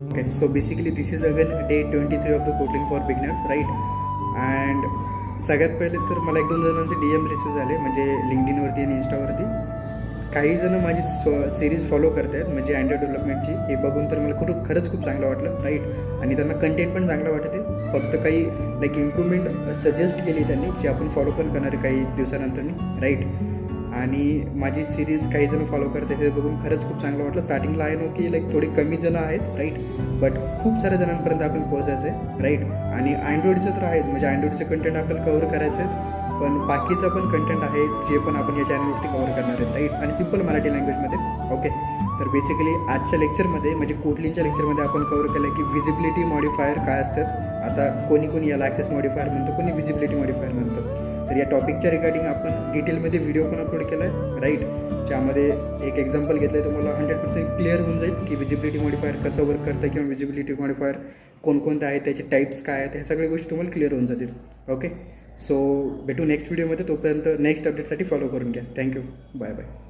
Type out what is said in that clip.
Okay, so basically this is again day 23 of the Kotlin for beginners, right? And सगळ्यात पहिले तर मला एक दोन जणांचे DM रिसीव झाले, म्हणजे लिंक्डइनवरती आणि इंस्टावरती. काही जण माझी सिरीज फॉलो करत आहेत, म्हणजे अँड्रॉइड डेव्हलपमेंटची. हे बघून तर मला खरंच खूप चांगलं वाटलं, राईट? आणि त्यांना कंटेंट पण चांगलं वाटत आहे. फक्त काही लाईक इम्प्रूव्हमेंट सजेस्ट केली त्यांनी, जे आपण फॉलो पण करणार आहे काही दिवसानंतर, राईट? आणि माझी सिरीज काही जण फॉलो करते, हे बघून खरंच खूप चांगलं वाटलं. स्टार्टिंगला आहे की लाईक थोडी कमी जणं आहेत, राईट? बट खूप साऱ्या जणांपर्यंत आपल्याला पोहोचायचं आहे, राईट? आणि अँड्रॉइडचं तर आहेच, म्हणजे अँड्रॉइडचं कंटेंट आपल्याला कव्हर करायचं आहे, पण बाकीचं पण कंटेंट आहे जे पण आपण या चॅनलवरती कव्हर करणार आहेत, राईट? आणि सिम्पल मराठी लँग्वेजमध्ये. ओके, तर बेसिकली आजच्या लेक्चरमध्ये, म्हणजे कोटलिनच्या लेक्चरमध्ये आपण कव्हर केलं की व्हिजिबिलिटी मॉडिफायर काय असतात. आता कोणी याला ॲक्सेस मॉडिफायर म्हणतो, कोणी व्हिजिबिलिटी मॉडिफायर म्हणतो. तर या टॉपिकच्या रिगार्डिंग आपण डिटेलमध्ये व्हिडिओ पण अपलोड केला आहे, राईट? ज्यामध्ये एक एक्झाम्पल घेतलं आहे, तुम्हाला 100% क्लिअर होऊन जाईल की व्हिजिबिलिटी मॉडिफायर कसं वर्क करतं, किंवा व्हिजिबिलिटी मॉडिफायर कोणकोणते आहेत, त्याचे टाईप्स काय आहेत, ह्या सगळ्या गोष्टी तुम्हाला क्लिअर होऊन जातील. ओके, सो भेटू नेक्स्ट व्हिडिओमध्ये. तोपर्यंत नेक्स्ट अपडेटसाठी फॉलो करून घ्या. Thank you, bye bye.